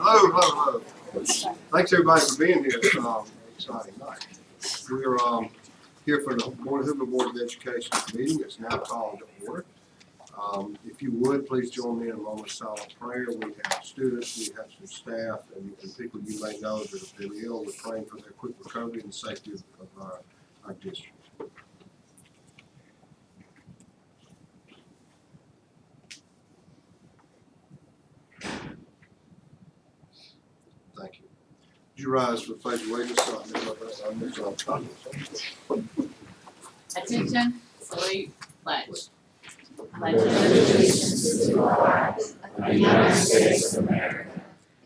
Hello. Thanks everybody for being here. Exciting night. We are here for the Hoover Board of Education meeting. It's now called to order. If you would, please join me in a moment of silent prayer. We have students, we have some staff, and people you may know that have been ill. We're praying for their quick recovery and the safety of our district. Thank you. Would you rise for the pledge of allegiance? Attention, salute, pledge. Pledge allegiance to the flag of the United States of America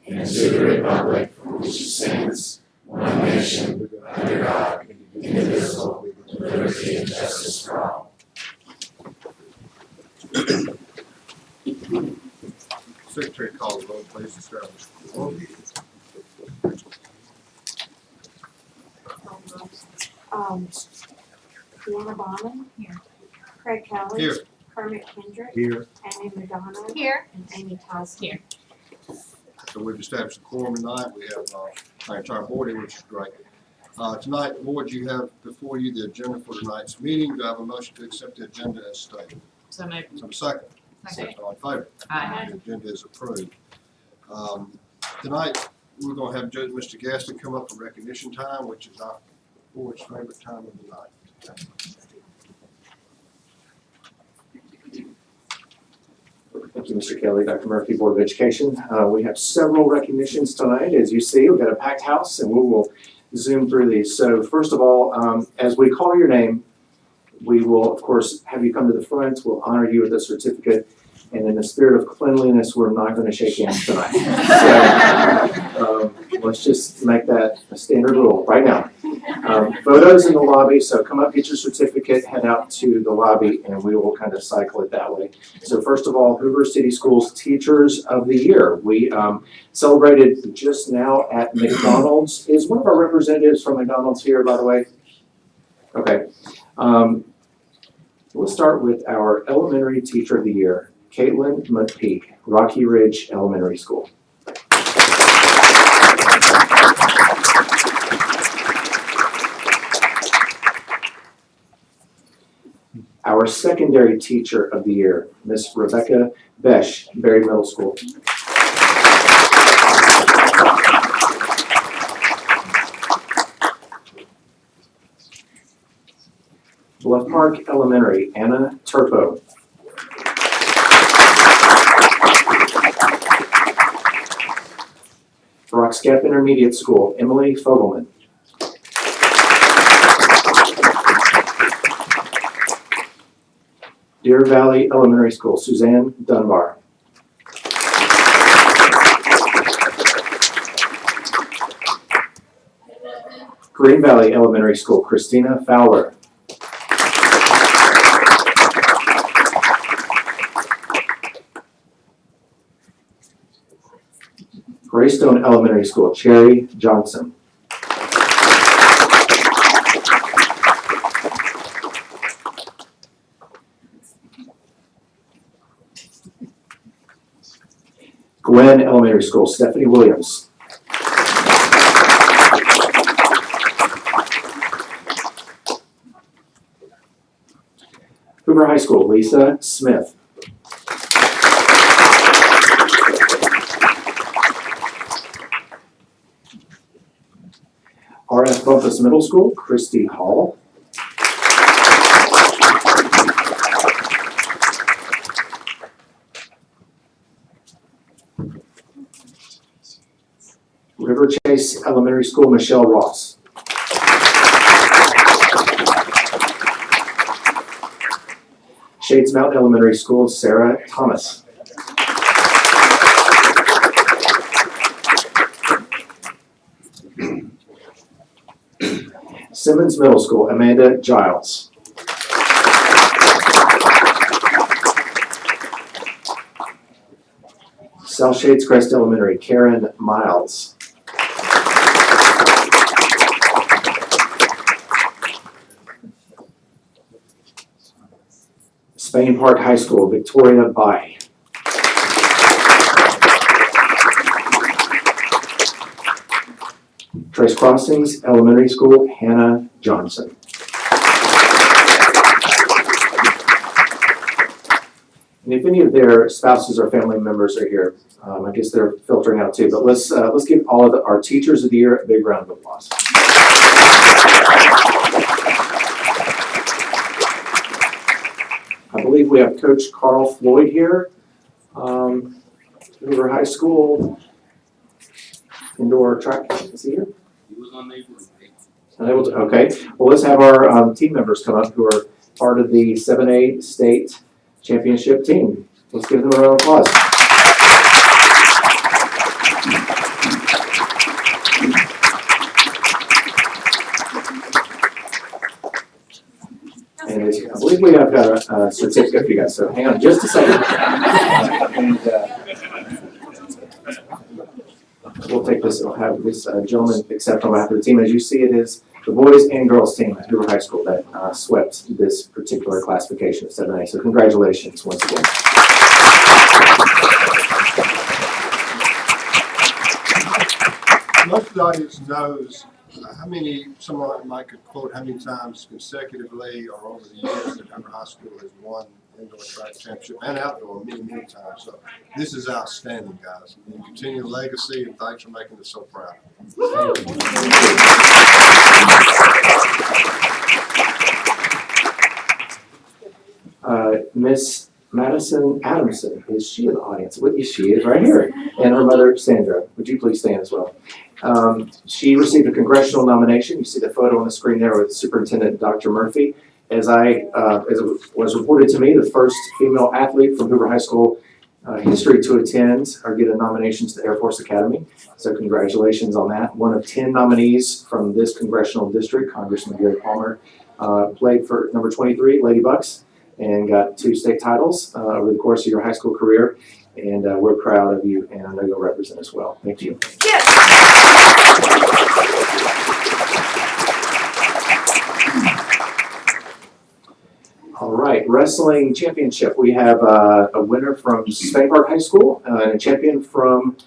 and to the republic for which it stands, one nation, under God, indivisible, with liberty and justice for all. Secretary, call the roll, please, establish the quorum. Deanna Bauman. Here. Craig Kelly. Here. Kermit Kendrick. Here. Amy McDonald. Here. And Amy Tyson. Here. So we've established a quorum tonight. We have our entire board here, which is great. Tonight, board, you have before you the agenda for tonight's meeting. Do I have a motion to accept the agenda as stated? So moved. So second. Second. All in favor? Aye. The agenda is approved. Tonight, we're going to have Judge Mr. Gaston come up for recognition time, which is our board's favorite time of the night. Thank you, Mr. Kelly, Dr. Murphy, Board of Education. We have several recognitions tonight. As you see, we've got a packed house and we will zoom through these. So first of all, as we call your name, we will, of course, have you come to the front. We'll honor you with a certificate. And in the spirit of cleanliness, we're not going to shake hands tonight. So let's just make that a standard rule right now. Photos in the lobby, so come up, get your certificate, head out to the lobby, and we will kind of cycle it that way. So first of all, Hoover City Schools Teachers of the Year. We celebrated just now at McDonald's. Is one of our representatives from McDonald's here, by the way? Okay. We'll start with our Elementary Teacher of the Year, Caitlin McPeak, Rocky Ridge Elementary School. Our Secondary Teacher of the Year, Miss Rebecca Besh, Berry Middle School. Bluff Park Elementary, Anna Turpo. Rocks Gap Intermediate School, Emily Fogelman. Deer Valley Elementary School, Suzanne Dunbar. Green Valley Elementary School, Christina Fowler. Greystone Elementary School, Cherry Johnson. Gwen Elementary School, Stephanie Williams. Hoover High School, Lisa Smith. RF Bumpus Middle School, Christy Hall. River Chase Elementary School, Michelle Ross. Shades Mountain Elementary School, Sarah Thomas. Simmons Middle School, Amanda Giles. South Shades Crest Elementary, Karen Miles. Spain Park High School, Victoria Bai. Trace Crossings Elementary School, Hannah Johnson. And if any of their spouses or family members are here, I guess they're filtering out too, but let's give all of our teachers of the year a big round of applause. I believe we have Coach Carl Floyd here, Hoover High School indoor track. Is he here? He was unable to make. Unable to, okay. Well, let's have our team members come up who are part of the 7A state championship team. Let's give them a round of applause. And I believe we have got a certificate for you guys, so hang on just a second. And we'll take this, we'll have this gentleman accept on behalf of the team. As you see, it is the boys and girls team at Hoover High School that swept this particular classification of 7A. So congratulations once again. Most of the audience knows how many, someone might could quote how many times consecutively or over the years that Hoover High School has won indoor track championship and outdoor many, many times. So this is outstanding, guys. And continue the legacy, and thanks for making us so proud. Miss Madison Adamson, is she in the audience? She is right here. And her mother, Sandra. Would you please stand as well? She received a congressional nomination. You see the photo on the screen there with Superintendent Dr. Murphy. As it was reported to me, the first female athlete from Hoover High School history to attend or get a nomination to the Air Force Academy. So congratulations on that. One of 10 nominees from this congressional district, Congressman Gary Palmer, played for number 23, Lady Bucks, and got 2 state titles over the course of your high school career. And we're proud of you, and I know you'll represent us well. Thank you. All right, wrestling championship. We have a winner from Spain Park High School and a champion from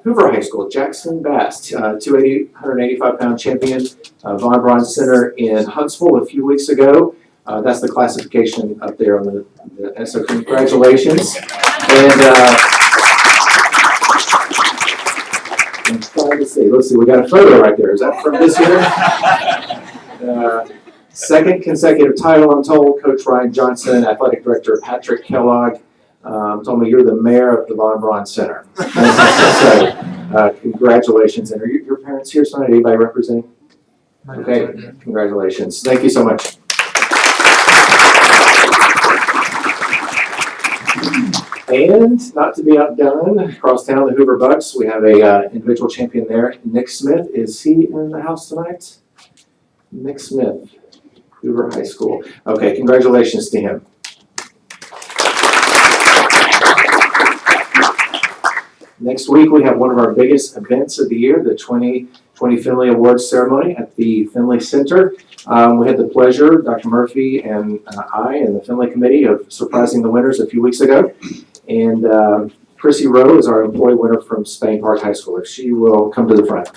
Hoover High School, Jackson Bast, 185-pound champion, Von Braun Center in Huntsville a few weeks ago. That's the classification up there on the so congratulations. And I'm trying to see, let's see, we got a photo right there. Is that from this year? Second consecutive title, I'm told. Coach Ryan Johnson, athletic director Patrick Kellogg told me you're the mayor of the Von Braun Center. So congratulations. And are your parents here tonight? Anybody representing? Okay, congratulations. Thank you so much. And not to be outdone, across town, the Hoover Bucks, we have a individual champion there. Nick Smith, is he in the house tonight? Nick Smith, Hoover High School. Okay, congratulations to him. Next week, we have one of our biggest events of the year, the 2020 Finley Awards ceremony at the Finley Center. We had the pleasure, Dr. Murphy and I and the Finley Committee, of surprising the winners a few weeks ago. And Chrissy Rowe is our employee winner from Spain Park High School. If she will come to the front.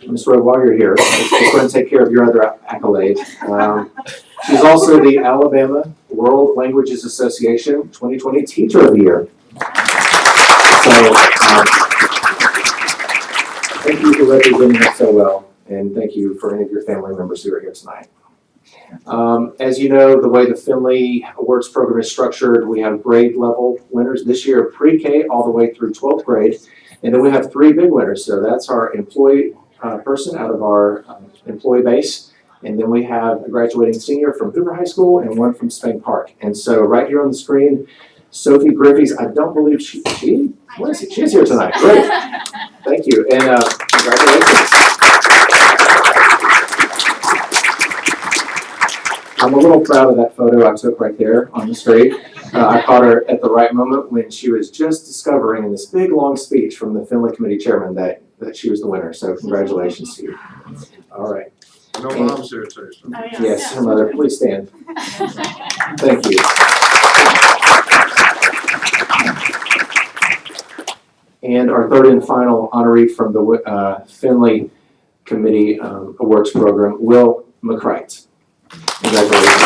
Ms. Rowe, while you're here, let's go ahead and take care of your other accolade. She's also the Alabama World Languages Association 2020 Teacher of the Year. So thank you for representing us so well, and thank you for any of your family members who are here tonight. As you know, the way the Finley Awards program is structured, we have grade level winners this year, pre-K all the way through 12th grade. And then we have 3 big winners. So that's our employee person out of our employee base. And then we have a graduating senior from Hoover High School and one from Spain Park. And so right here on the screen, Sophie Griffiths, I don't believe she is here tonight. Great. Thank you. And congratulations. I'm a little proud of that photo I took right there on the screen. I caught her at the right moment when she was just discovering in this big long speech from the Finley Committee Chairman that she was the winner. So congratulations to you. All right. I know Mom's here too, so. Oh, yeah. Yes, her mother, please stand. Thank you. And our third and final honoree from the Finley Committee Awards Program, Will McCrite. Congratulations.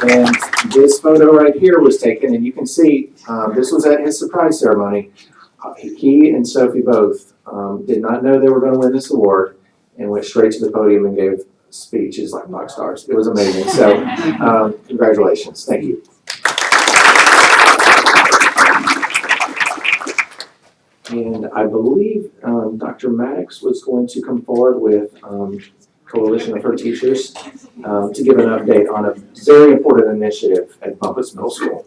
And this photo right here was taken, and you can see this was at his surprise ceremony. He and Sophie both did not know they were going to win this award and went straight to the podium and gave speeches like rock stars. It was amazing. So congratulations. Thank you. And I believe Dr. Maddox was going to come forward with coalition of her teachers to give an update on a very important initiative at Bumpus Middle School.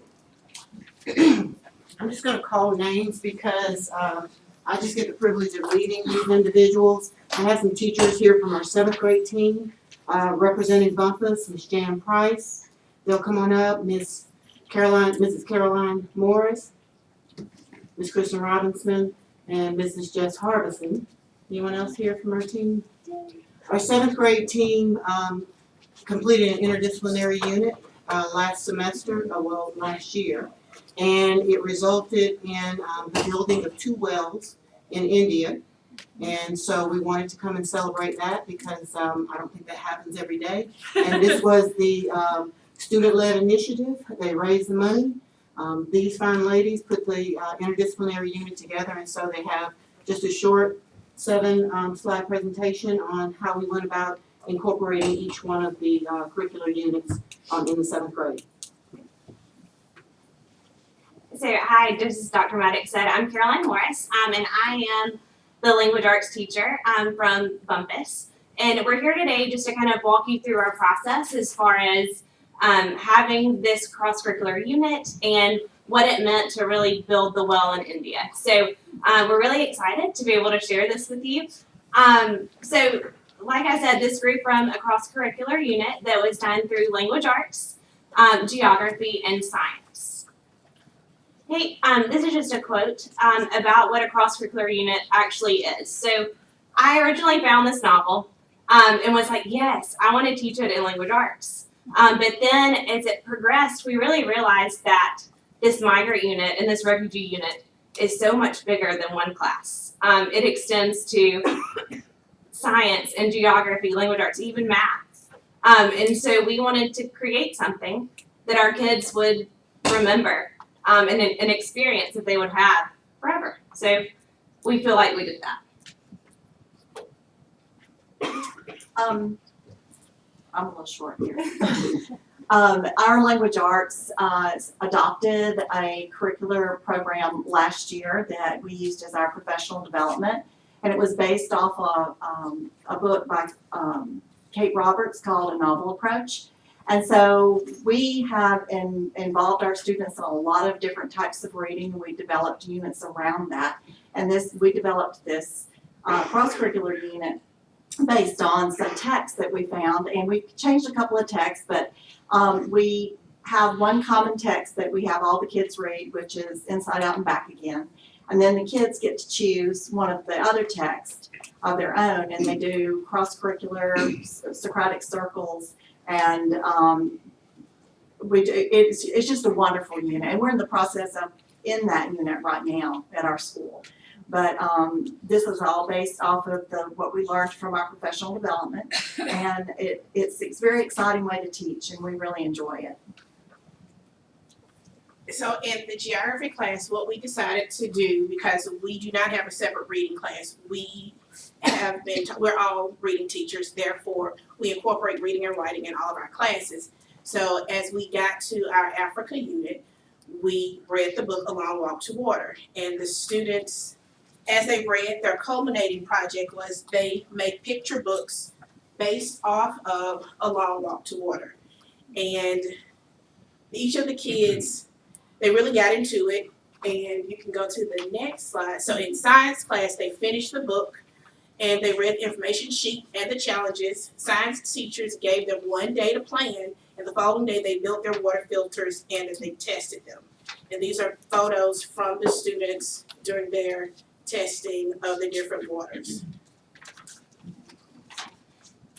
I'm just gonna call names because I just get the privilege of leading these individuals. I have some teachers here from our 7th grade team representing Bumpus, Ms. Jan Price. They'll come on up, Mrs. Caroline Morris, Ms. Kristen Robinson, and Mrs. Jess Harbison. Anyone else here from our team? Our 7th grade team completed an interdisciplinary unit last year. And it resulted in the building of 2 wells in India. And so we wanted to come and celebrate that because I don't think that happens every day. And this was the student-led initiative. They raised the money. These fine ladies put the interdisciplinary unit together, and so they have just a short 7-slide presentation on how we went about incorporating each one of the curricular units in the 7th grade. So, hi, just as Dr. Maddox said, I'm Caroline Morris, and I am the language arts teacher from Bumpus. And we're here today just to kind of walk you through our process as far as having this cross-curricular unit and what it meant to really build the well in India. So, we're really excited to be able to share this with you. So, like I said, this grew from a cross-curricular unit that was done through language arts, geography, and science. Hey, this is just a quote about what a cross-curricular unit actually is. So I originally found this novel and was like, yes, I want to teach it in language arts. But then as it progressed, we really realized that this migrant unit and this refugee unit is so much bigger than one class. It extends to science and geography, language arts, even math. And so we wanted to create something that our kids would remember. And an experience that they would have forever. So we feel like we did that. I'm a little short here. Our language arts adopted a curricular program last year that we used as our professional development, and it was based off of a book by Kate Roberts called A Novel Approach. And so we have involved our students in a lot of different types of reading, and we developed units around that. And we developed this cross-curricular unit based on some texts that we found, and we changed a couple of texts, but we have one common text that we have all the kids read, which is Inside Out and Back Again. And then the kids get to choose one of the other texts of their own, and they do cross-curricular Socratic circles. And it's just a wonderful unit, and we're in the process of in that unit right now at our school. But this was all based off of what we learned from our professional development, and it's a very exciting way to teach, and we really enjoy it. So in the geography class, what we decided to do, because we do not have a separate reading class, we're all reading teachers, therefore we incorporate reading and writing in all of our classes. So as we got to our Africa unit, we read the book A Long Walk to Water, and the students, as they read, their culminating project was they make picture books based off of A Long Walk to Water. And each of the kids, they really got into it, and you can go to the next slide. So in science class, they finished the book, and they read the information sheet and the challenges. Science teachers gave them one day to plan, and the following day they built their water filters and they tested them. And these are photos from the students during their testing of the different waters.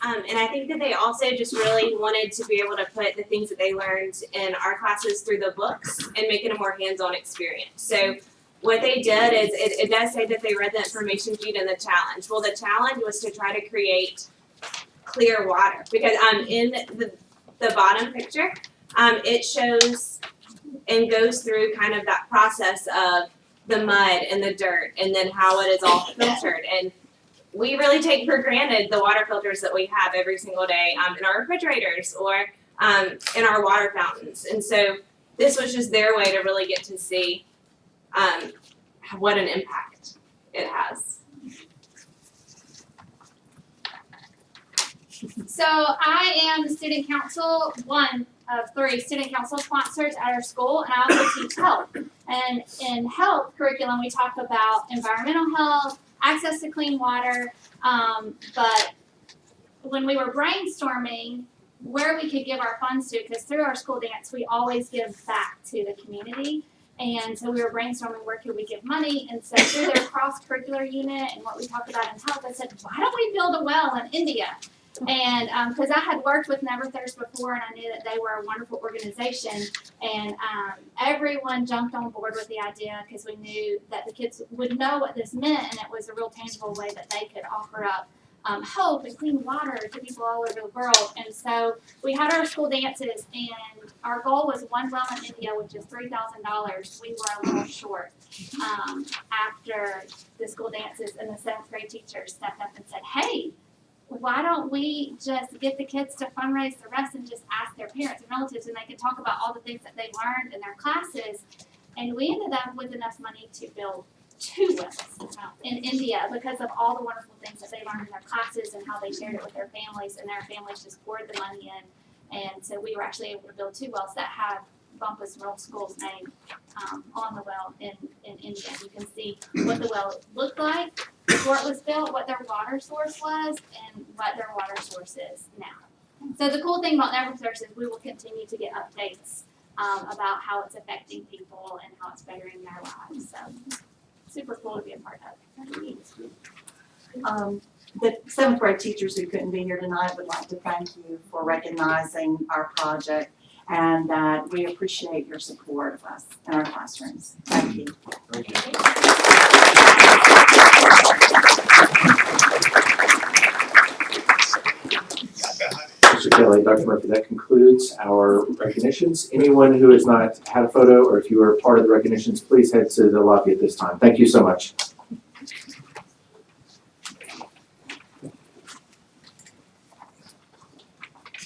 And I think that they also just really wanted to be able to put the things that they learned in our classes through the books and make it a more hands-on experience. So what they did is, it does say that they read the information sheet and the challenge. Well, the challenge was to try to create clear water, because in the bottom picture, it shows and goes through kind of that process of the mud and the dirt, and then how it is all filtered. And we really take for granted the water filters that we have every single day in our refrigerators or in our water fountains. And so this was just their way to really get to see what an impact it has. So I am the student council, one of 3 student council sponsors at our school, and I also teach health. And in health curriculum, we talk about environmental health, access to clean water, but when we were brainstorming where we could give our funds to, because through our school dance, we always give back to the community. And so we were brainstorming where could we give money, and so through their cross-curricular unit and what we talked about in health, I said, why don't we build a well in India? And because I had worked with Never Thirst before, and I knew that they were a wonderful organization, and everyone jumped on board with the idea because we knew that the kids would know what this meant, and it was a real tangible way that they could offer up hope and clean water to people all over the world. And so we had our school dances, and our goal was one well in India, which is $3,000. We were a little short after the school dances, and the 7th grade teachers stepped up and said, hey, why don't we just get the kids to fundraise the rest and just ask their parents and relatives, and they could talk about all the things that they learned in their classes. And we ended up with enough money to build 2 wells in India because of all the wonderful things that they learned in their classes and how they shared it with their families, and their families just poured the money in. And so we were actually able to build 2 wells that have Bumpass Middle School's name on the well in India. You can see what the well looked like before it was built, what their water source was, and what their water source is now. So the cool thing about Never Thirst is we will continue to get updates about how it's affecting people and how it's bettering their lives. So super cool to be a part of. The 7th grade teachers who couldn't be here tonight would like to thank you for recognizing our project, and that we appreciate your support of us in our classrooms. Thank you. Thank you. Mr. Kelly, Dr. Murphy, that concludes our recognitions. Anyone who has not had a photo, or if you are part of the recognitions, please head to the lobby at this time. Thank you so much.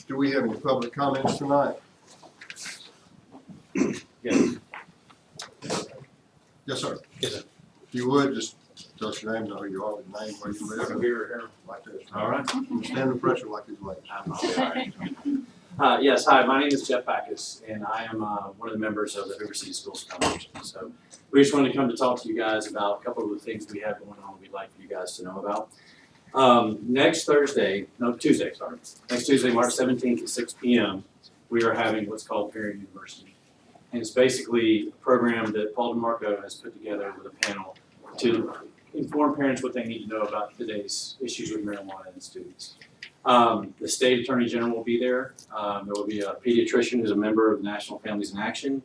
Do we have any public comments tonight? Yes. Yes, sir. Yes, sir. If you would, just tell us your name, know who you are, the name, where you live. Here. Like this. All right. Stand the pressure like these ladies. Yes, hi, my name is Jeff Backus, and I am one of the members of the Hoover City Schools Foundation. So we just wanted to come to talk to you guys about a couple of the things we have going on we'd like for you guys to know about. Next Tuesday, March 17th at 6 p.m., we are having what's called Parent University. And it's basically a program that Paul DeMarco has put together with a panel to inform parents what they need to know about today's issues with marijuana in students. The state attorney general will be there. There will be a pediatrician who's a member of National Families in Action.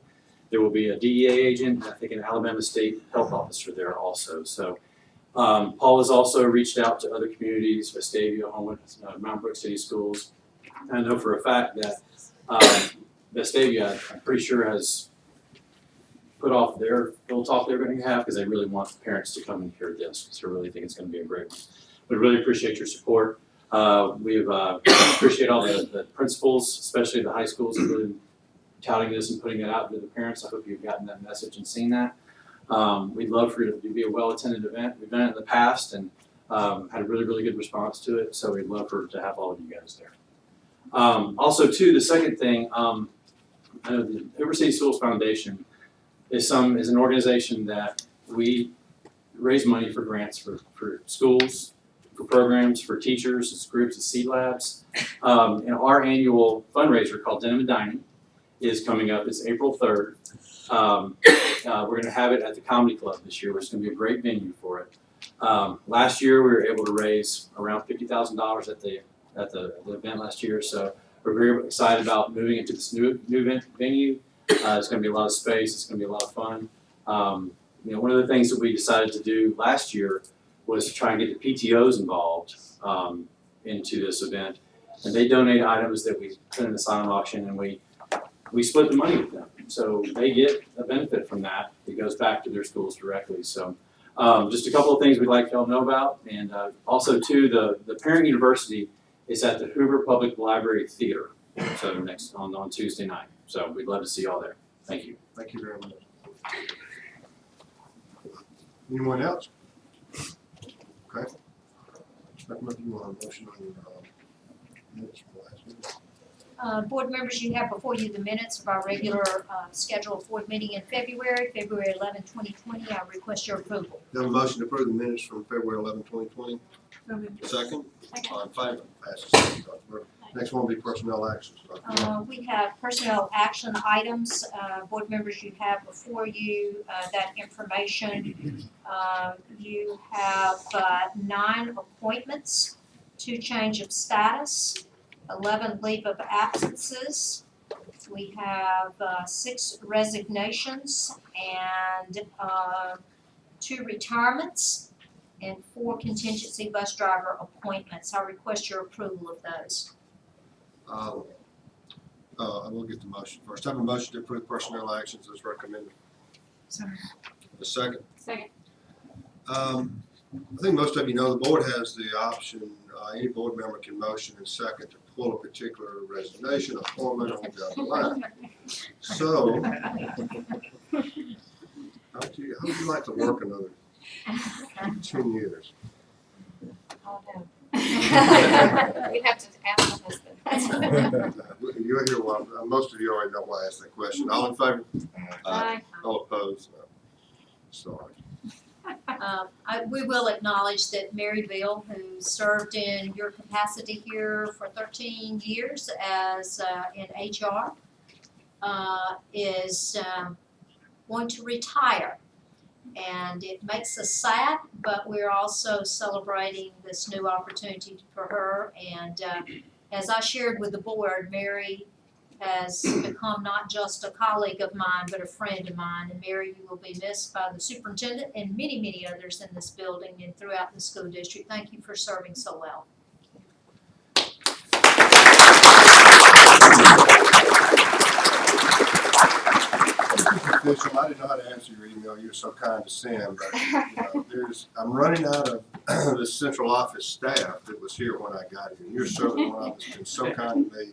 There will be a DEA agent, and I think an Alabama State health officer there also. So Paul has also reached out to other communities, Vestavia, Homewood, Mount Brook City Schools. I know for a fact that Vestavia, I'm pretty sure, has put off their little talk they're going to have because they really want the parents to come and hear this, because they really think it's going to be a great one. We really appreciate your support. We appreciate all the principals, especially the high schools, that really touting this and putting it out to the parents. I hope you've gotten that message and seen that. We'd love for it to be a well-attended event. We've done it in the past and had a really, really good response to it, so we'd love to have all of you guys there. Also, too, the second thing, the Hoover City Schools Foundation is an organization that we raise money for grants for schools, for programs, for teachers, as groups, as seed labs. And our annual fundraiser called Denim and Dining is coming up. It's April 3rd. We're gonna have it at the Comedy Club this year, which is gonna be a great venue for it. Last year, we were able to raise around $50,000 at the event last year, so we're very excited about moving into this new venue. It's gonna be a lot of space, it's gonna be a lot of fun. One of the things that we decided to do last year was to try and get the PTOs involved into this event. And they donate items that we put in the silent auction, and we split the money with them. So they get a benefit from that. It goes back to their schools directly. So just a couple of things we'd like y'all to know about. And also too, the Parent University is at the Hoover Public Library Theater. So next on Tuesday night. So we'd love to see y'all there. Thank you. Thank you very much. Anyone else? Okay. Dr. Murphy, you want a motion on your minutes from last meeting? Board members, you have before you the minutes of our regular scheduled board meeting in February 11, 2020. I request your approval. Do you have a motion to approve the minutes from February 11, 2020? Second? All in favor? Passes. Dr. Murphy. Next one will be personnel actions. Dr. Murphy. We have personnel action items. Board members, you have before you that information. You have 9 appointments, 2 change of status, 11 leave of absences. We have 6 resignations and 2 retirements and 4 contingency bus driver appointments. I request your approval of those. I will get the motion first. I have a motion to approve personnel actions as recommended. Sorry. A second. Second. I think most of you know the board has the option, any board member can motion and second to pull a particular resignation, appointment, or down the line. So, how would you like to work another 10 years? We'd have to ask my husband. You're here, well, most of you already know why I asked that question. All in favor? Aye. All opposed? No. Sorry. We will acknowledge that Mary Bill, who served in your capacity here for 13 years as in HR, is going to retire. And it makes us sad, but we're also celebrating this new opportunity for her. And as I shared with the board, Mary has become not just a colleague of mine, but a friend of mine. And Mary, you will be missed by the superintendent and many, many others in this building and throughout the school district. Thank you for serving so well. Official, I didn't know how to answer your email. You're so kind to send, but I'm running out of the central office staff that was here when I got here. You're certainly one of them that's been so kind to me.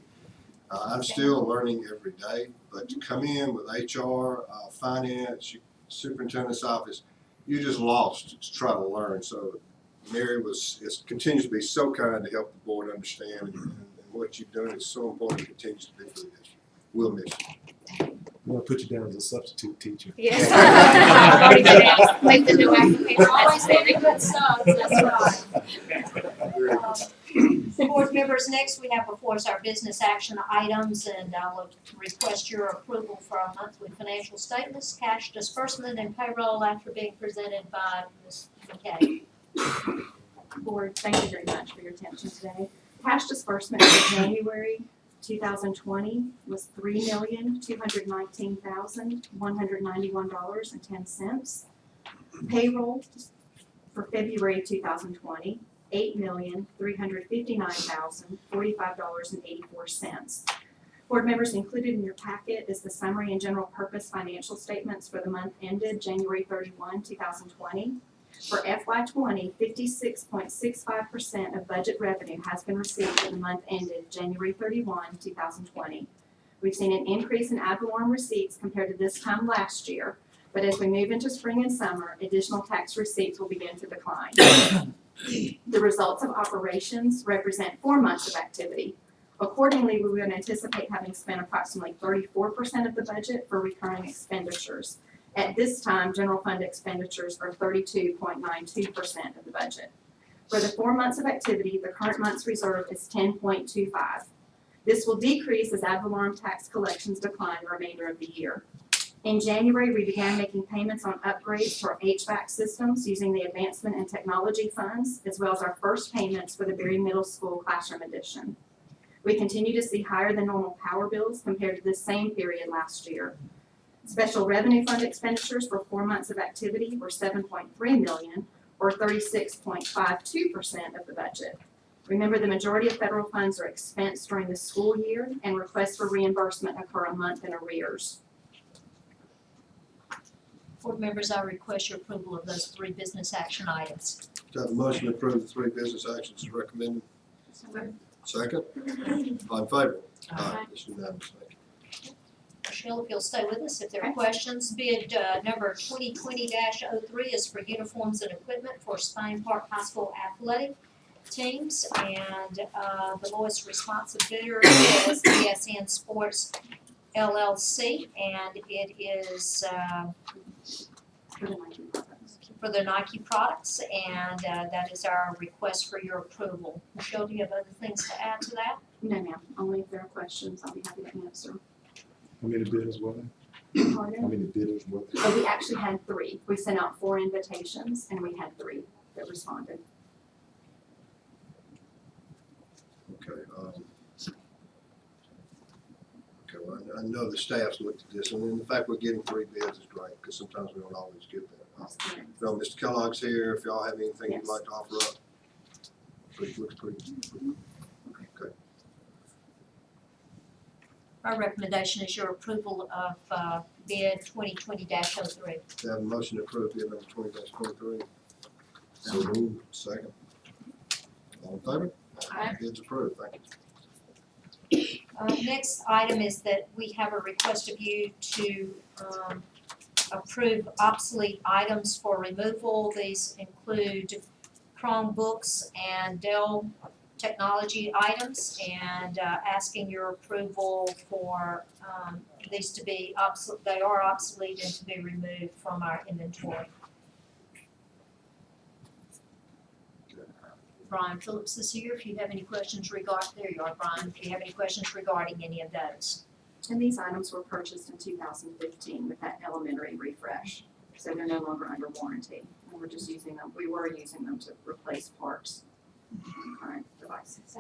I'm still learning every day, but to come in with HR, finance, superintendent's office, you just lost to try to learn. So Mary continues to be so kind to help the board understand, and what you're doing is so important and continues to be for the district. We'll miss you. I'm gonna put you down as a substitute teacher. Yes. I've already been asked, like the new application. Always very good subs, that's right. Board members, next we have before us our business action items, and I'll request your approval for our monthly financial statements, cash disbursement, and payroll after being presented by Ms. McKay. Board, thank you very much for your attention today. Cash disbursement for January 2020 was $3,219,191.10. Payroll for February 2020, $8,359,045.84. Board members, included in your packet is the summary and general purpose financial statements for the month ended January 31, 2020. For FY20, 56.65% of budget revenue has been received for the month ended January 31, 2020. We've seen an increase in ad valorem receipts compared to this time last year, but as we move into spring and summer, additional tax receipts will begin to decline. The results of operations represent 4 months of activity. Accordingly, we would anticipate having spent approximately 34% of the budget for recurring expenditures. At this time, general fund expenditures are 32.92% of the budget. For the 4 months of activity, the current month's reserve is 10.25. This will decrease as ad valorem tax collections decline the remainder of the year. In January, we began making payments on upgrades to our HVAC systems using the Advancement in Technology funds, as well as our first payments for the Berry Middle School Classroom Edition. We continue to see higher than normal power bills compared to the same period last year. Special revenue fund expenditures for 4 months of activity were $7.3 million, or 36.52% of the budget. Remember, the majority of federal funds are expensed during the school year, and requests for reimbursement occur a month in arrears. Board members, I request your approval of those 3 business action items. Do I have a motion to approve the 3 business actions as recommended? Second? All in favor? Aye. It's unanimous. Thank you. Michelle, if you'll stay with us, if there are questions, bid number 2020-03 is for uniforms and equipment for Spain Park High School athletic teams, and the lowest responsive bidder is ESN Sports LLC, and it is for the Nike products, and that is our request for your approval. Michelle, do you have other things to add to that? No, ma'am, only if there are questions, I'll be happy to answer. How many bidders were there? How Pardon? many bidders were there? Oh, we actually had 3. We sent out 4 invitations, and we had 3 that responded. Okay, well, I know the staff's looked at this, and the fact we're getting 3 bids is great, because sometimes we don't always get that. So Mr. Kellogg's here, if y'all have anything you'd like to offer up. Looks pretty. Okay. Our recommendation is your approval of bid 2020-03. Do I have a motion to approve bid number 20-23? So moved. Second. All in favor? Aye. Bid's approved, thank you. Next item is that we have a request of you to approve obsolete items for removal. These include Chromebooks and Dell technology items, and asking your approval for these to be obsolete. They are obsolete and to be removed from our inventory. Brian Phillips is here. If you have any questions there you are, Brian. If you have any questions regarding any of those. And these items were purchased in 2015 with that elementary refresh, so they're no longer under warranty. And we're just using them, we were using them to replace parts on current devices.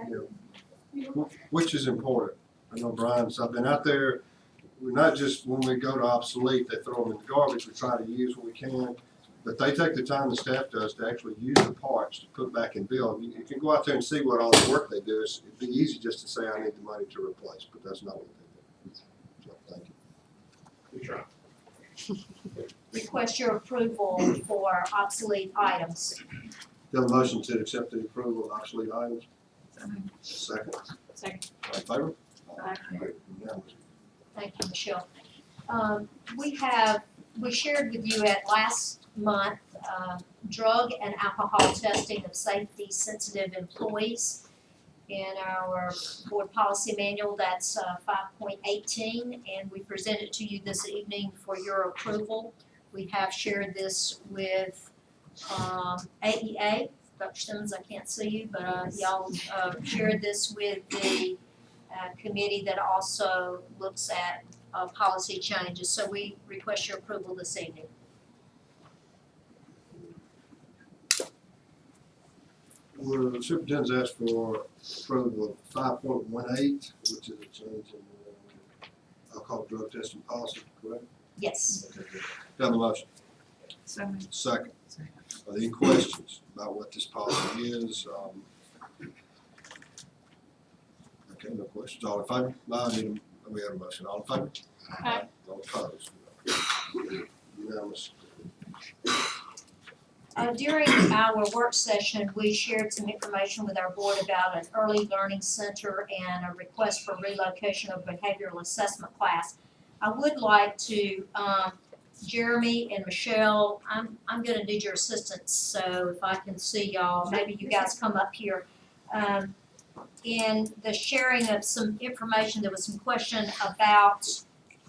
Which is important. I know Brian's, I've been out there, we're not just, when we go to obsolete, they throw them in the garbage, we try to use what we can. But they take the time, the staff does, to actually use the parts to put back and build. You can go out there and see what all the work they do. It'd be easy just to say, I need the money to replace, but that's not what they do. So, thank you. Good try. Request your approval for obsolete items. Do you have a motion to accept the approval of obsolete items? Second. Second. All in favor? Aye. Unanimous. Thank you, Michelle. We shared with you at last month drug and alcohol testing of safety sensitive employees. In our board policy manual, that's 5.18, and we present it to you this evening for your approval. We have shared this with AEA. Dr. Simmons, I can't see you, but y'all shared this with the committee that also looks at policy changes. So we request your approval this evening. Well, the superintendent's asked for approval of 5.18, which is a change in alcohol drug testing policy, correct? Yes. Okay, good. Do I have a motion? Second. Are there any questions about what this policy is? Okay, no questions. All in favor? No, we have a motion. All in favor? Aye. All opposed? Unanimous. During our work session, we shared some information with our board about an early learning center and a request for relocation of behavioral assessment class. I would like to, Jeremy and Michelle, I'm gonna need your assistance, so if I can see y'all, maybe you guys come up here. In the sharing of some information, there was some question about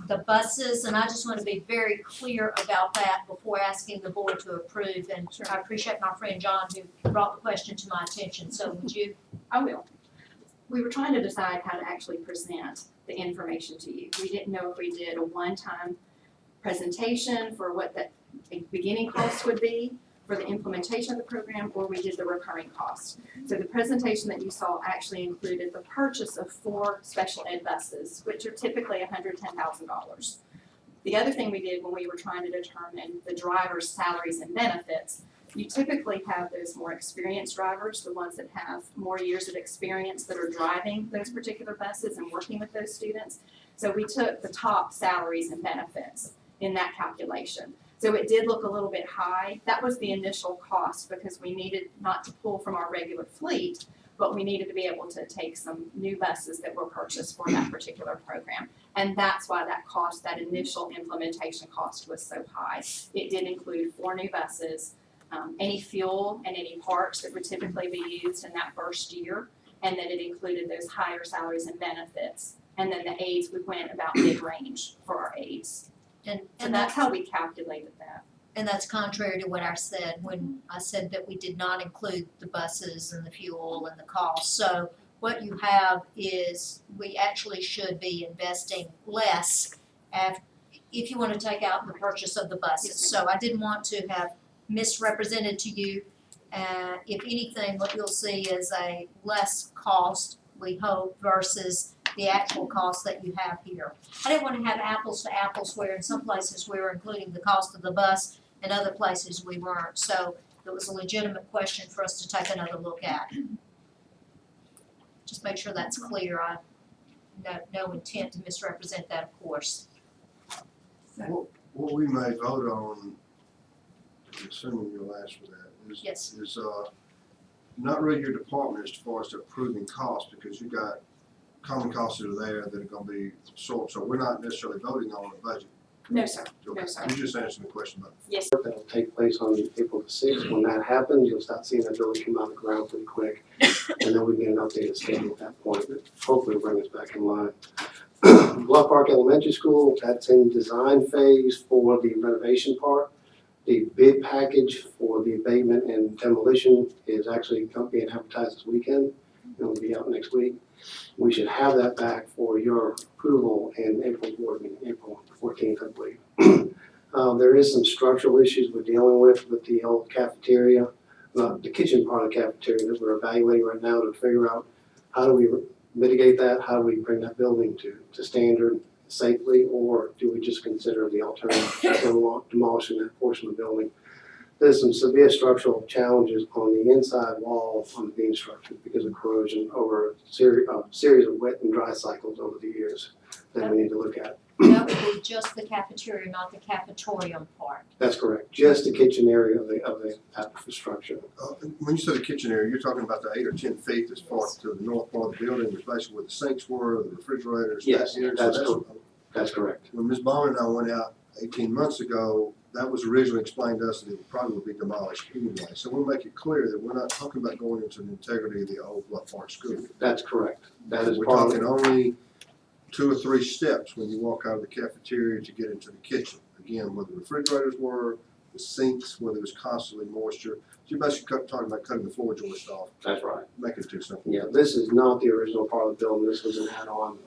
the buses, and I just want to be very clear about that before asking the board to approve. And I appreciate my friend John who brought the question to my attention. So would you? I will. we were trying to decide how to actually present the information to you. We didn't know if we did a one-time presentation for what the beginning cost would be for the implementation of the program, or we did the recurring cost. So the presentation that you saw actually included the purchase of 4 special ed buses, which are typically $110,000. The other thing we did when we were trying to determine the driver's salaries and benefits, you typically have those more experienced drivers, the ones that have more years of experience that are driving those particular buses and working with those students. So we took the top salaries and benefits in that calculation. So it did look a little bit high. That was the initial cost because we needed not to pull from our regular fleet, but we needed to be able to take some new buses that were purchased for that particular program. And that's why that cost, that initial implementation cost was so high. It did include 4 new buses, any fuel and any parts that would typically be used in that first year, and then it included those higher salaries and benefits. And then the aides, we went about mid-range for our aides. And So that's how we calculated that. And that's contrary to what I said when I said that we did not include the buses and the fuel and the cost. So what you have is we actually should be investing less if you want to take out the purchase of the buses. So I didn't want to have misrepresented to you. If anything, what you'll see is a less cost, we hope, versus the actual cost that you have here. I didn't want to have apples to apples where in some places we were including the cost of the bus and other places we weren't. So it was a legitimate question for us to take another look at. Just make sure that's clear. I no intent to misrepresent that, of course. What we may vote on, assuming you'll ask for that, Yes. is not really your department as far as the approving costs, because you got common costs that are there that are gonna be absorbed, so we're not necessarily voting on the budget. No, sir. Okay. No, sir. You're just answering the question about. Yes. That'll take place on April the 6th. When that happens, you'll start seeing that building come out of the ground pretty quick. And then we can get an updated schedule at that point that hopefully will bring us back in line. Bluff Park Elementary School, that's in design phase for the renovation part. The bid package for the abatement and demolition is actually being advertised this weekend. It'll be out next week. We should have that back for your approval in April board meeting, April 14th, I believe. There is some structural issues we're dealing with the old cafeteria, the kitchen part of the cafeteria that we're evaluating right now to figure out how do we mitigate that, how do we bring that building to standard safely, or do we just consider the alternative, demolishing that portion of the building. There's some severe structural challenges on the inside wall on the beam structure because of corrosion over a series of wet and dry cycles over the years that we need to look at. That would be just the cafeteria, not the cafetorium part. That's correct, just the kitchen area of the structure. When you say the kitchen area, you're talking about the 8 or 10 feet as far to the north part of the building, which basically where the sinks were, the refrigerators. Yes, that that's correct. That's correct. When Ms. Bowman and I went out 18 months ago, that was originally explained to us that it probably would be demolished anyway. So we'll make it clear that we're not talking about going into the integrity of the old Bluff Park School. That's correct. That is We're part of talking only 2 or 3 steps when you walk out of the cafeteria to get into the kitchen. Again, where the refrigerators were, the sinks, where there was constantly moisture. So you're basically talking about cutting the floor joist off. That's right. Make it too simple. Yeah, this is not the original part of the building. This was an add-on.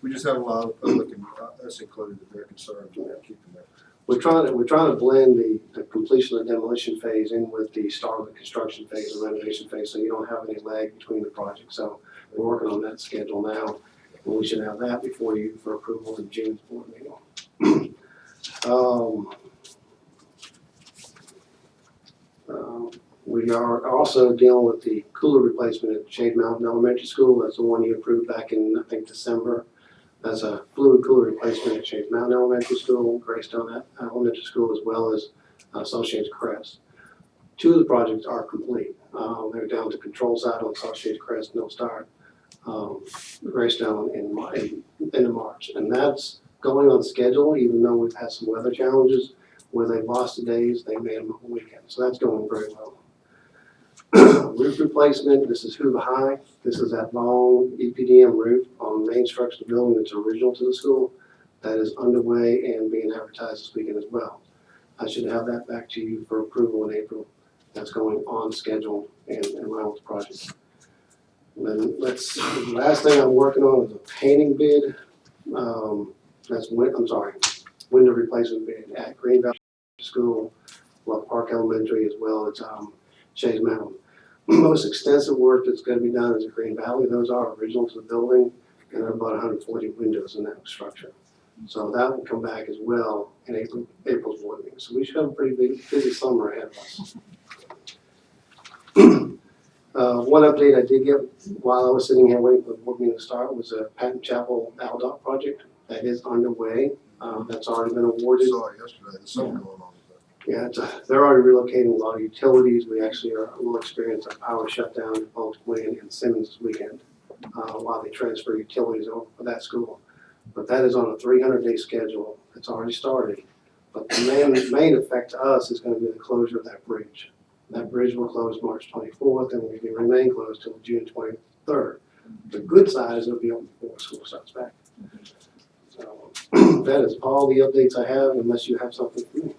We just have a lot of public, and us included, that they're concerned about keeping that. We're trying to blend the completion of the demolition phase in with the start of the construction phase, the renovation phase, so you don't have any lag between the projects. So we're working on that schedule now, and we should have that before you for approval in June's board meeting. We are also dealing with the cooler replacement at Shade Mountain Elementary School. That's the one you approved back in, I think, December. That's a fluid cooler replacement at Shade Mountain Elementary School, Greystone Elementary School, as well as Associated Crest. 2 of the projects are complete. They're down to control side on Associated Crest, and they'll start Greystone in March. And that's going on schedule, even though we've had some weather challenges where they've lost the days, they made them a weekend. So that's going very well. Roof replacement, this is Hoover High. This is that long EPDM roof on the main structure of the building that's original to the school. That is underway and being advertised this weekend as well. I should have that back to you for approval in April. That's going on schedule and around with the project. And then the last thing I'm working on is a painting bid. Window replacement bid at Green Valley School, Bluff Park Elementary, as well as Shays Mountain. Most extensive work that's gonna be done is at Green Valley. Those are original to the building, and there are about 140 windows in that structure. So that will come back as well in April's board meeting. So we should have a pretty busy summer ahead of us. One update I did get while I was sitting here waiting for the board meeting to start was a Patton Chapel Aldott project that is underway. That's already been awarded. Saw it yesterday, there's something going on with that. Yeah, they're already relocating a lot of utilities. We actually will experience a power shutdown at both Wayne and Simmons this weekend while they transfer utilities over for that school. But that is on a 300-day schedule. It's already started. But the main effect to us is going to be the closure of that bridge. That bridge will close March 24th and will remain closed till June 23rd. The good side is it'll be open before school starts back. So that is all the updates I have, unless you have something for me.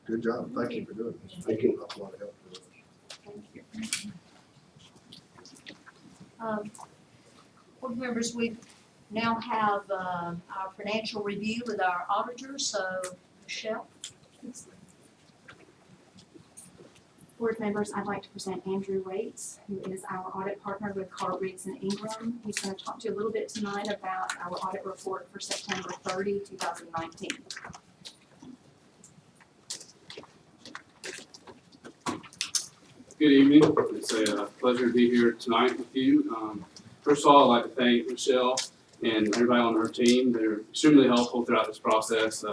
Good job, thank you for doing this. Thank you. That's a lot of help for us. Board members, we now have our financial review with our auditor, so Michelle. Board members, I'd like to present Andrew Waits, who is our audit partner with Carl Riggs and Ingram. He's going to talk to you a little bit tonight about our audit report for September 30, 2019. Good evening. It's a pleasure to be here tonight with you. First of all, I'd like to thank Michelle and everybody on her team. They're extremely helpful throughout this process.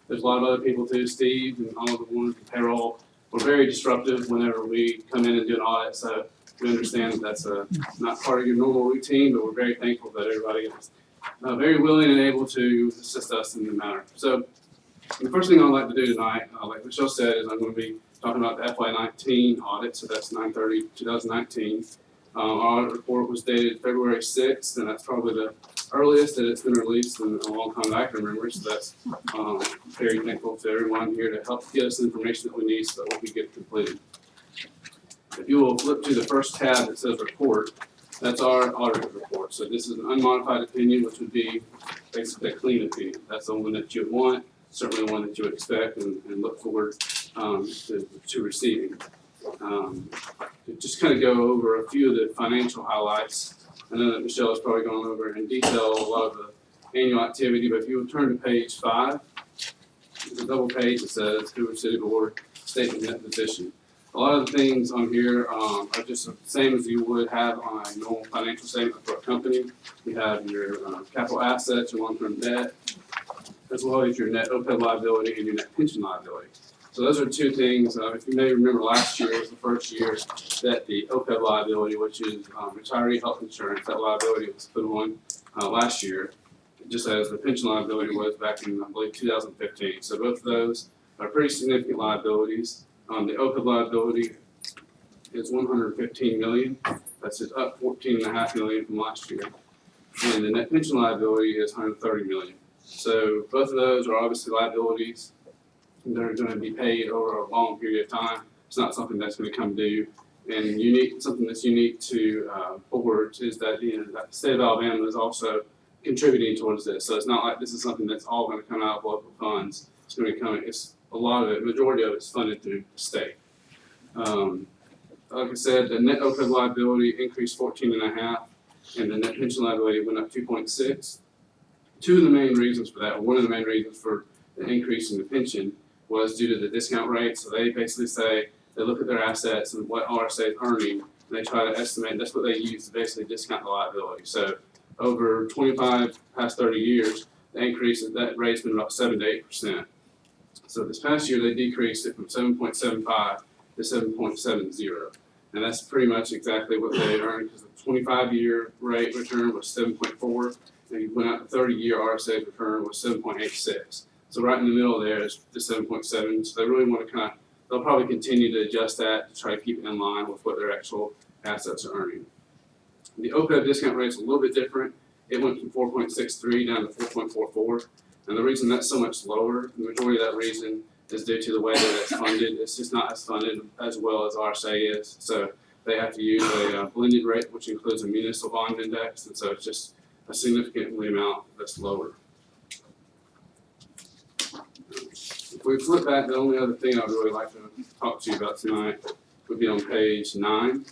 There's a lot of other people too, Steve and all of the ones in payroll. We're very disruptive whenever we come in and do an audit, so we understand that that's not part of your normal routine, but we're very thankful that everybody is very willing and able to assist us in the matter. So the first thing I'd like to do tonight, like Michelle said, is I'm going to be talking about the FY19 audit, so that's 9/30/2019. Our audit report was dated February 6th, and that's probably the earliest that it's been released in a long time that I can remember, so that's very thankful to everyone here to help get us the information that we need so that we can get it completed. If you will flip to the first tab that says report, that's our audit report. So this is an unmodified opinion, which would be basically a clean opinion. That's the one that you would want, certainly one that you would expect and look forward to receiving. To just kind of go over a few of the financial highlights. I know that Michelle has probably gone over in detail a lot of the annual activity, but if you would turn to page 5, there's a double page that says Hoover City Board Statement Net Position. A lot of the things on here are just the same as you would have on a normal financial statement for a company. You have your capital assets, your long-term debt, as well as your net OPEB liability and your net pension liability. So those are two things. If you may remember, last year was the first year that the OPEB liability, which is retiree health insurance, that liability was put on last year, just as the pension liability was back in, I believe, 2015. So both of those are pretty significant liabilities. The OPEB liability is $115 million. That's just up $14.5 million from last year. And the net pension liability is $130 million. So both of those are obviously liabilities that are going to be paid over a long period of time. It's not something that's going to come due. And something that's unique to boards is that the state of Alabama is also contributing towards this. So it's not like this is something that's all going to come out of local funds. It's going to come. It's a lot of it. Majority of it's funded through the state. Like I said, the net OPEB liability increased 14.5, and the net pension liability went up 2.6. Two of the main reasons for that, or one of the main reasons for the increase in the pension, was due to the discount rate. So they basically say, they look at their assets and what RSA is earning, and they try to estimate, that's what they use to basically discount the liability. So over 25 past 30 years, the increase in that rate's been about 7 to 8%. So this past year, they decreased it from 7.75 to 7.70. And that's pretty much exactly what they earned, because the 25-year rate return was 7.4, and you went out the 30-year RSA return was 7.86. So right in the middle there is the 7.7. So they really want to they'll probably continue to adjust that to try to keep it in line with what their actual assets are earning. The OPEB discount rate is a little bit different. It went from 4.63 down to 4.44. And the reason that's so much lower, the majority of that reason is due to the way that it's funded. It's just not as funded as well as RSA is. So they have to use a blended rate, which includes a municipal bond index, and so it's just a significantly amount that's lower. If we flip back, the only other thing I'd really like to talk to you about tonight would be on page 9.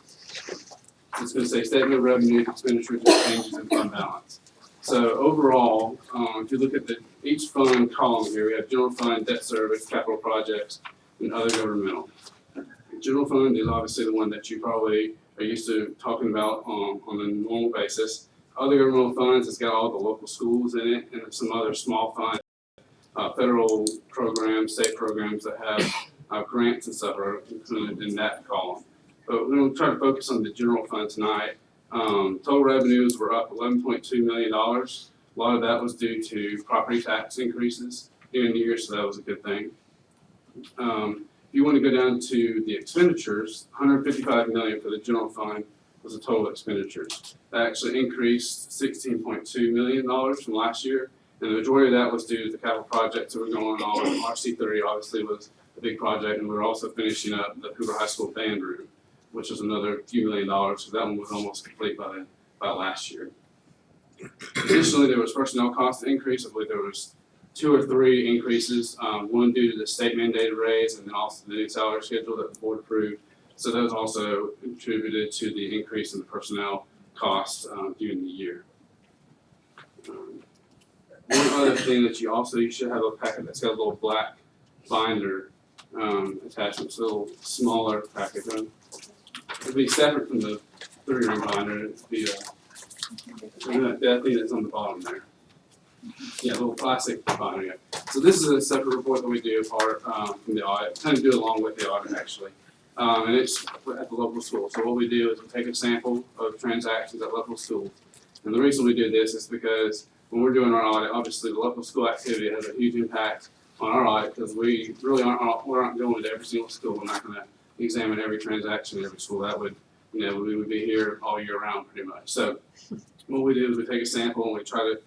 It's going to say statement of revenue, expenditures, and changes in fund balance. So overall, if you look at each fund column here, we have general fund, debt service, capital projects, and other governmental. The general fund is obviously the one that you probably are used to talking about on a normal basis. Other governmental funds has got all the local schools in it, and some other small funds, federal programs, state programs that have grants and stuff are included in that column. But we're going to try to focus on the general fund tonight. Total revenues were up $11.2 million. A lot of that was due to property tax increases during the year, so that was a good thing. If you want to go down to the expenditures, $155 million for the general fund was the total expenditures. That actually increased $16.2 million from last year, and the majority of that was due to the capital projects that were going on. RC30 obviously was a big project, and we were also finishing up the Hoover High School band room, which was another few $1 million, so that one was almost complete by last year. Additionally, there was personnel cost increase. I believe there was 2 or 3 increases, one due to the state mandated raise, and then also the new salary schedule that the board approved. So those also contributed to the increase in the personnel costs during the year. One other thing that you should have a packet that's got a little black binder attachment. It's a little smaller packet. It'd be separate from the 3-ring binder. It'd be that thing that's on the bottom there. Yeah, a little plastic binder. Yeah. So this is a separate report that we do apart from the audit. Kind of do it along with the audit actually, and it's at the local school. So what we do is we take a sample of transactions at local schools, and the reason we do this is because when we're doing our audit, obviously the local school activity has a huge impact on our audit because we really aren't going to every single school. We're not going to examine every transaction in every school. That would, we would be here all year round pretty much. So what we do is we take a sample and we try to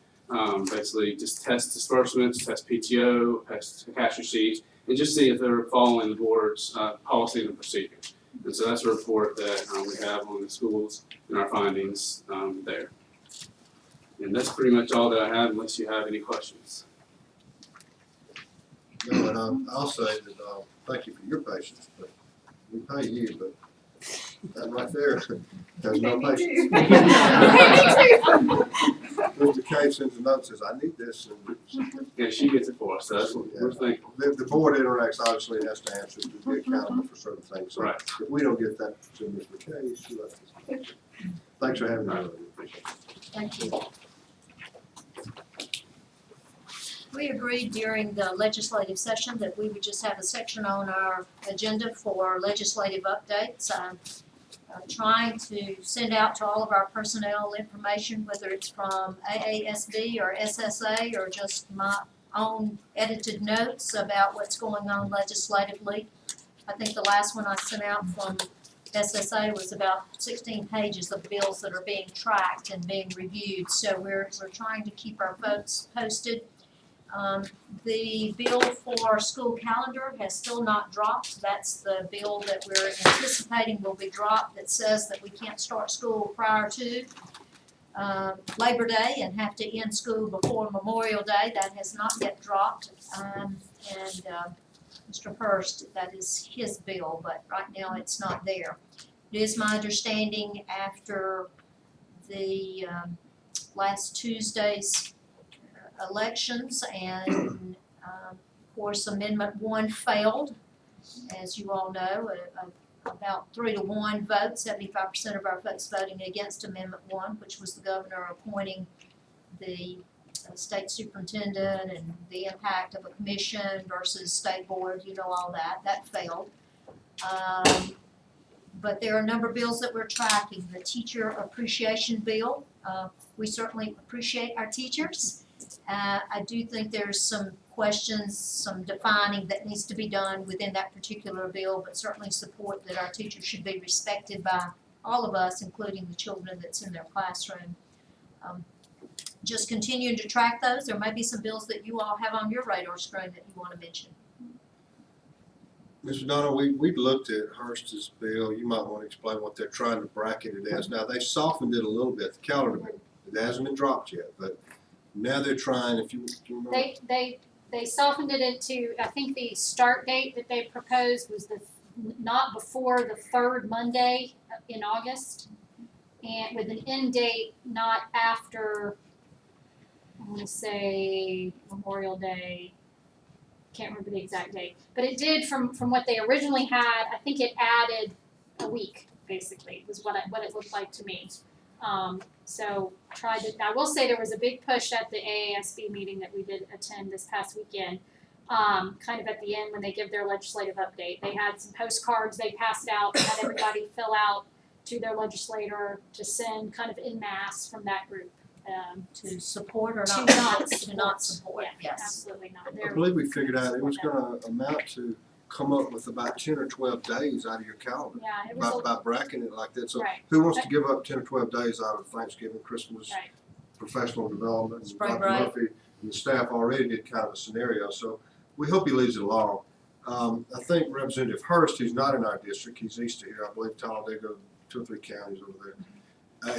basically just test disbursements, test PTO, test cash receipts, and just see if they're following the board's policies and procedures. And so that's a report that we have on the schools and our findings there. And that's pretty much all that I have, unless you have any questions. No, and I'll say that, thank you for your patience, but we pay you, but that right there, there's no patience. Mr. K sends a note, says, I need this, and Yeah, she gets it for us, so that's what we're thankful. the board interacts, obviously, and has to answer, to be accountable for certain things. So Right. if we don't get that to Mr. K, she lets us. Thanks for having me. Thank you. We agreed during the legislative session that we would just have a section on our agenda for legislative updates. I'm trying to send out to all of our personnel information, whether it's from AASB or SSA or just my own edited notes about what's going on legislatively. I think the last one I sent out from SSA was about 16 pages of bills that are being tracked and being reviewed. So we're trying to keep our folks posted. The bill for school calendar has still not dropped. That's the bill that we're anticipating will be dropped that says that we can't start school prior to Labor Day and have to end school before Memorial Day. That has not yet dropped. Mr. Hurst, that is his bill, but right now it's not there. It is my understanding after the last Tuesday's elections and of course Amendment 1 failed, as you all know, about 3-1 vote, 75% of our folks voting against Amendment 1, which was the governor appointing the state superintendent and the impact of a commission versus state board, all that failed. But there are a number of bills that we're tracking. The teacher appreciation bill, we certainly appreciate our teachers. I do think there's some questions, some defining that needs to be done within that particular bill, but certainly support that our teachers should be respected by all of us, including the children that's in their classroom. Just continuing to track those. There may be some bills that you all have on your radar screen that you want to mention. Mr. Donald, we looked at Hurst's bill. You might want to explain what they're trying to bracket it as. Now, they softened it a little bit, the calendar, it hasn't been dropped yet, but now they're trying, if you remember. They softened it into, I think the start date that they proposed was not before the third Monday in August, and with an end date not after, I want to say Memorial Day. Can't remember the exact date, but it did from what they originally had. I think it added a week, basically, was what it looked like to me. So I will say there was a big push at the AASB meeting that we did attend this past weekend. Kind of at the end when they give their legislative update, they had some postcards they passed out, had everybody fill out to their legislator to send kind of en masse from that group. To support or To not not support? To not support, Yeah, yes. absolutely not. I believe we figured out it was gonna amount to come up with about 10 or 12 days out of your calendar. Yeah, it was By bracketing it like that. So right. who wants to give up 10 or 12 days out of Thanksgiving, Christmas, Right. professional development? Spring Dr. break. Murphy and the staff already did kind of a scenario, so we hope he leaves it alone. I think Representative Hurst, who's not in our district, he's east of here, I believe Talladega, 2 or 3 counties over there.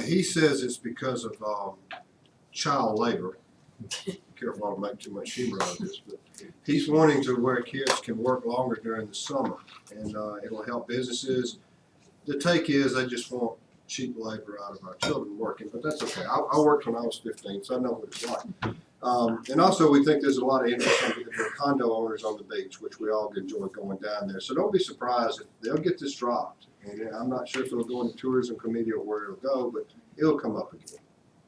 He says it's because of child labor. Careful not to make too much humor out of this, but he's wanting to where kids can work longer during the summer, and it'll help businesses. The take is they just want cheap labor out of our children working, but that's okay. I worked when I was 15, so I know what it's like. And also, we think there's a lot of interest in the condo owners on the beach, which we all enjoy going down there. So don't be surprised if they'll get this dropped. And I'm not sure if it'll go into tourism committee or where it'll go, but it'll come up again.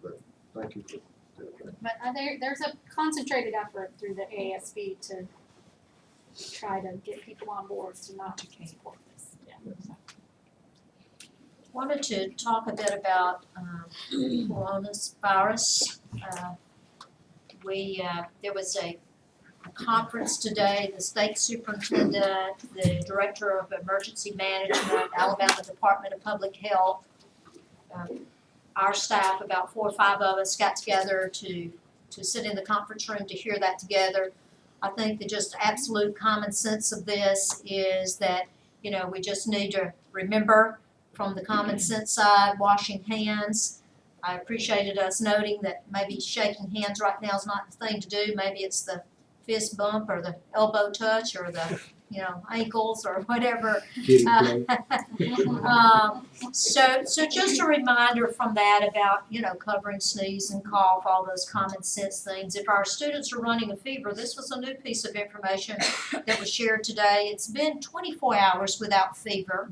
But thank you for that. But there's a concentrated effort through the ASB to try to get people on board to not support this. Yeah. Wanted to talk a bit about coronavirus. There was a conference today. The state superintendent, the director of emergency management, Alabama Department of Public Health, our staff, about 4 or 5 of us, got together to sit in the conference room to hear that together. I think the just absolute common sense of this is that, we just need to remember from the common sense side, washing hands. I appreciated us noting that maybe shaking hands right now is not the thing to do. Maybe it's the fist bump or the elbow touch or the, ankles or whatever. So just a reminder from that about, covering sneeze and cough, all those common sense things. If our students are running a fever, this was a new piece of information that was shared today. It's been 24 hours without fever.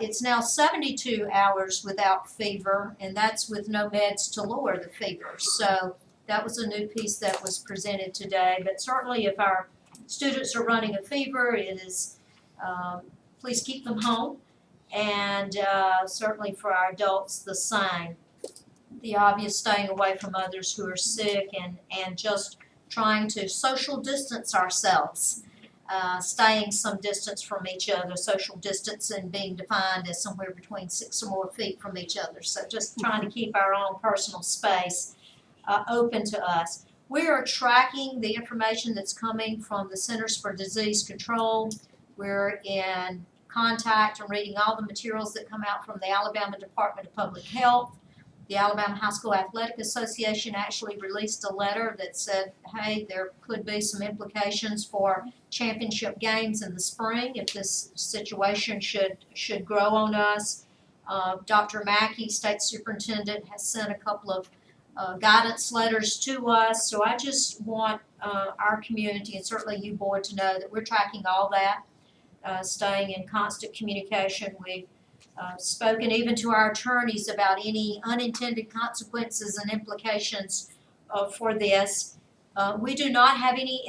It's now 72 hours without fever, and that's with no meds to lower the fever. So that was a new piece that was presented today. But certainly if our students are running a fever, it is, please keep them home. And certainly for our adults, the same. The obvious staying away from others who are sick and just trying to social distance ourselves. Staying some distance from each other, social distancing being defined as somewhere between 6 or more feet from each other. So just trying to keep our own personal space open to us. We are tracking the information that's coming from the Centers for Disease Control. We're in contact and reading all the materials that come out from the Alabama Department of Public Health. The Alabama High School Athletic Association actually released a letter that said, hey, there could be some implications for championship games in the spring if this situation should grow on us. Dr. Mackey, state superintendent, has sent a couple of guidance letters to us. So I just want our community and certainly you board to know that we're tracking all that, staying in constant communication. We've spoken even to our attorneys about any unintended consequences and implications for this. We do not have any